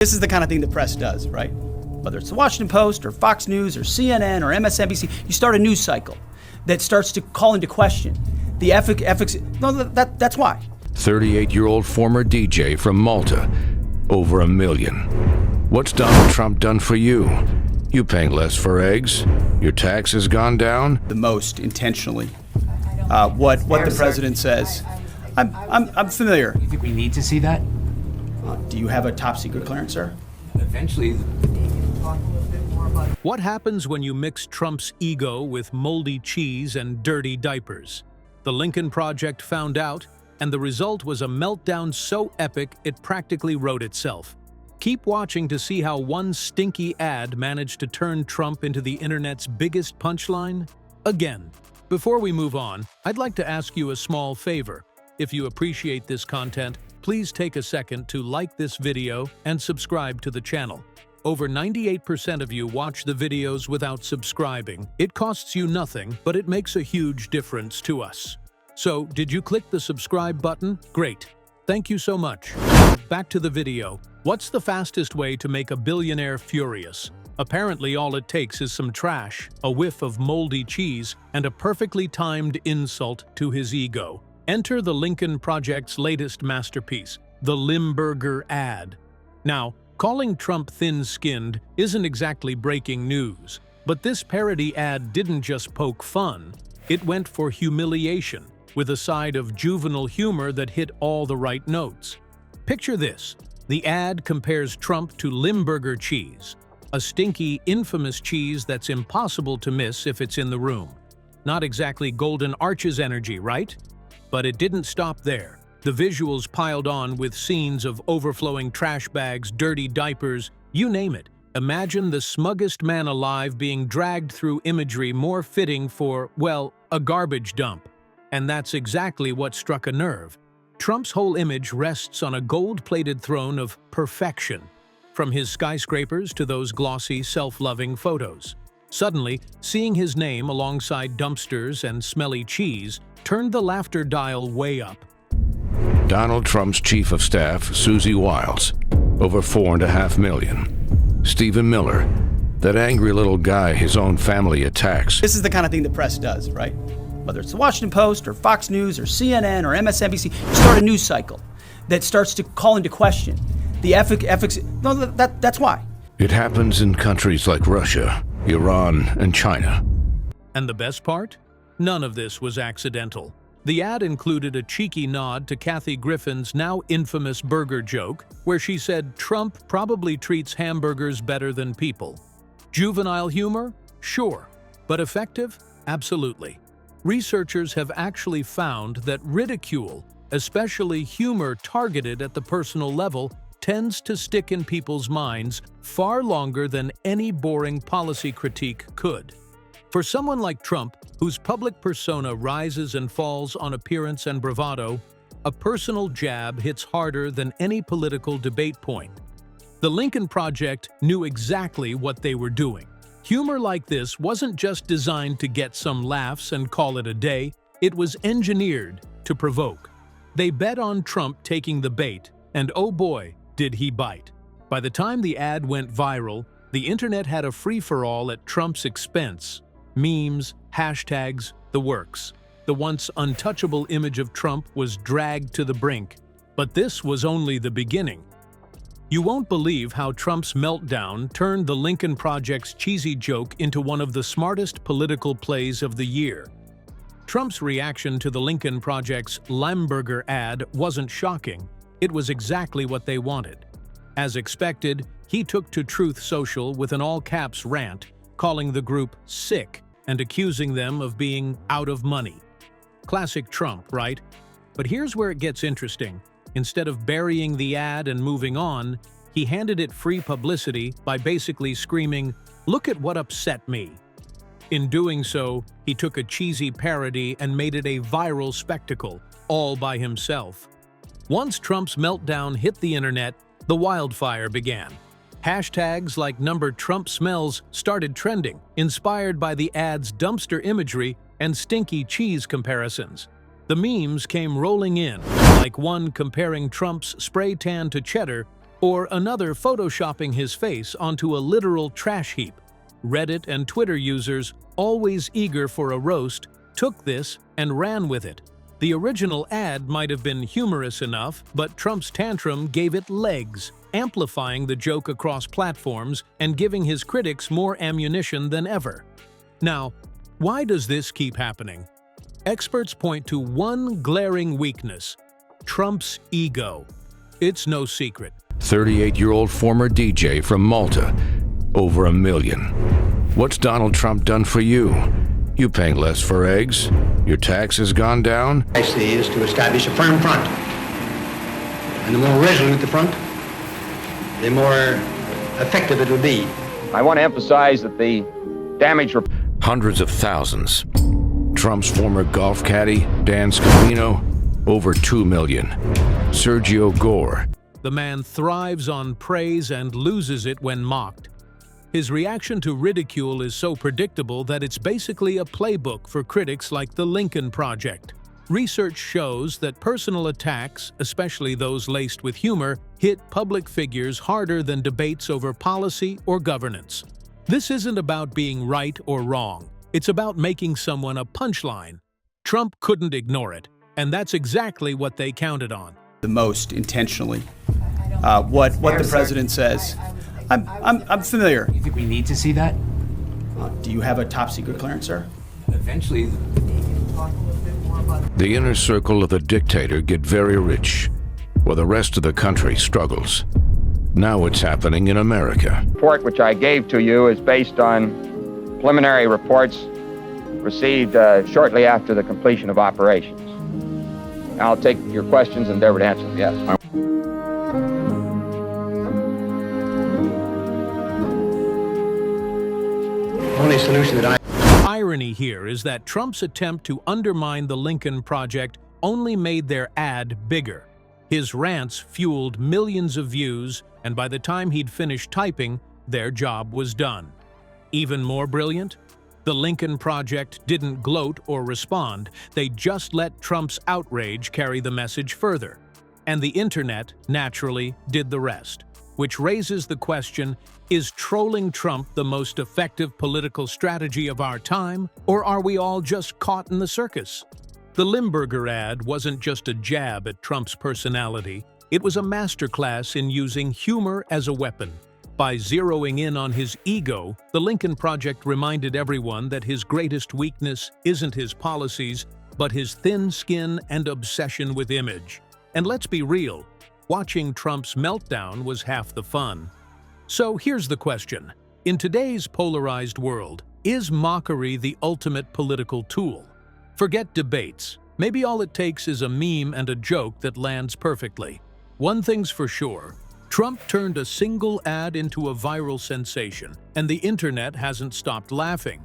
This is the kind of thing the press does, right? Whether it's the Washington Post or Fox News or CNN or MSNBC, you start a news cycle that starts to call into question the ethics. No, that's why. 38-year-old former DJ from Malta, over $1 million. What's Donald Trump done for you? You paying less for eggs? Your taxes gone down? The most intentionally. What the president says. I'm familiar. You think we need to see that? Do you have a top secret clearance, sir? Eventually. What happens when you mix Trump's ego with moldy cheese and dirty diapers? The Lincoln Project found out, and the result was a meltdown so epic it practically wrote itself. Keep watching to see how one stinky ad managed to turn Trump into the internet's biggest punchline. Again, before we move on, I'd like to ask you a small favor. If you appreciate this content, please take a second to like this video and subscribe to the channel. Over 98% of you watch the videos without subscribing. It costs you nothing, but it makes a huge difference to us. So, did you click the subscribe button? Great. Thank you so much. Back to the video. What's the fastest way to make a billionaire furious? Apparently, all it takes is some trash, a whiff of moldy cheese, and a perfectly timed insult to his ego. Enter the Lincoln Project's latest masterpiece, the Limburger ad. Now, calling Trump thin-skinned isn't exactly breaking news, but this parody ad didn't just poke fun. It went for humiliation, with a side of juvenile humor that hit all the right notes. Picture this. The ad compares Trump to Limburger cheese, a stinky, infamous cheese that's impossible to miss if it's in the room. Not exactly Golden Arches energy, right? But it didn't stop there. The visuals piled on with scenes of overflowing trash bags, dirty diapers, you name it. Imagine the smuggest man alive being dragged through imagery more fitting for, well, a garbage dump. And that's exactly what struck a nerve. Trump's whole image rests on a gold-plated throne of perfection, from his skyscrapers to those glossy, self-loving photos. Suddenly, seeing his name alongside dumpsters and smelly cheese turned the laughter dial way up. Donald Trump's chief of staff, Susie Wiles, over $4.5 million. Stephen Miller, that angry little guy his own family attacks. This is the kind of thing the press does, right? Whether it's the Washington Post or Fox News or CNN or MSNBC, you start a news cycle that starts to call into question the ethics. No, that's why. It happens in countries like Russia, Iran, and China. And the best part? None of this was accidental. The ad included a cheeky nod to Kathy Griffin's now infamous burger joke, where she said Trump probably treats hamburgers better than people. Juvenile humor? Sure. But effective? Absolutely. Researchers have actually found that ridicule, especially humor targeted at the personal level, tends to stick in people's minds far longer than any boring policy critique could. For someone like Trump, whose public persona rises and falls on appearance and bravado, a personal jab hits harder than any political debate point. The Lincoln Project knew exactly what they were doing. Humor like this wasn't just designed to get some laughs and call it a day, it was engineered to provoke. They bet on Trump taking the bait, and oh boy, did he bite. By the time the ad went viral, the internet had a free-for-all at Trump's expense. Memes, hashtags, the works. The once untouchable image of Trump was dragged to the brink. But this was only the beginning. You won't believe how Trump's meltdown turned the Lincoln Project's cheesy joke into one of the smartest political plays of the year. Trump's reaction to the Lincoln Project's Limburger ad wasn't shocking. It was exactly what they wanted. As expected, he took to Truth Social with an all-caps rant, calling the group sick and accusing them of being out of money. Classic Trump, right? But here's where it gets interesting. Instead of burying the ad and moving on, he handed it free publicity by basically screaming, "Look at what upset me." In doing so, he took a cheesy parody and made it a viral spectacle, all by himself. Once Trump's meltdown hit the internet, the wildfire began. Hashtags like #TrumpSmells started trending, inspired by the ad's dumpster imagery and stinky cheese comparisons. The memes came rolling in, like one comparing Trump's spray tan to cheddar Or another photoshopping his face onto a literal trash heap. Reddit and Twitter users, always eager for a roast, took this and ran with it. The original ad might have been humorous enough, but Trump's tantrum gave it legs, amplifying the joke across platforms and giving his critics more ammunition than ever. Now, why does this keep happening? Experts point to one glaring weakness: Trump's ego. It's no secret. 38-year-old former DJ from Malta. Over $1 million. What's Donald Trump done for you? You paying less for eggs? Your taxes gone down? I see is to establish a firm front. And the more resolute the front, the more effective it will be. I want to emphasize that the damage... Hundreds of thousands. Trump's former golf caddy, Dan Scavino, over $2 million. Sergio Gore. The man thrives on praise and loses it when mocked. His reaction to ridicule is so predictable that it's basically a playbook for critics like the Lincoln Project. Research shows that personal attacks, especially those laced with humor, hit public figures harder than debates over policy or governance. This isn't about being right or wrong. It's about making someone a punchline. Trump couldn't ignore it, and that's exactly what they counted on. The most intentionally. What the president says. I'm familiar. You think we need to see that? Do you have a top secret clearance, sir? Eventually, The inner circle of the dictator get very rich, while the rest of the country struggles. Now it's happening in America. The report which I gave to you is based on preliminary reports received shortly after the completion of operations. I'll take your questions and endeavor to answer them. Yes. Only solution that I... Irony here is that Trump's attempt to undermine the Lincoln Project only made their ad bigger. His rants fueled millions of views, and by the time he'd finished typing, their job was done. Even more brilliant? The Lincoln Project didn't gloat or respond, they just let Trump's outrage carry the message further. And the internet, naturally, did the rest. Which raises the question, is trolling Trump the most effective political strategy of our time, or are we all just caught in the circus? The Limburger ad wasn't just a jab at Trump's personality, it was a masterclass in using humor as a weapon. By zeroing in on his ego, the Lincoln Project reminded everyone that his greatest weakness isn't his policies, but his thin skin and obsession with image. And let's be real, watching Trump's meltdown was half the fun. So here's the question. In today's polarized world, is mockery the ultimate political tool? Forget debates. Maybe all it takes is a meme and a joke that lands perfectly. One thing's for sure, Trump turned a single ad into a viral sensation, and the internet hasn't stopped laughing.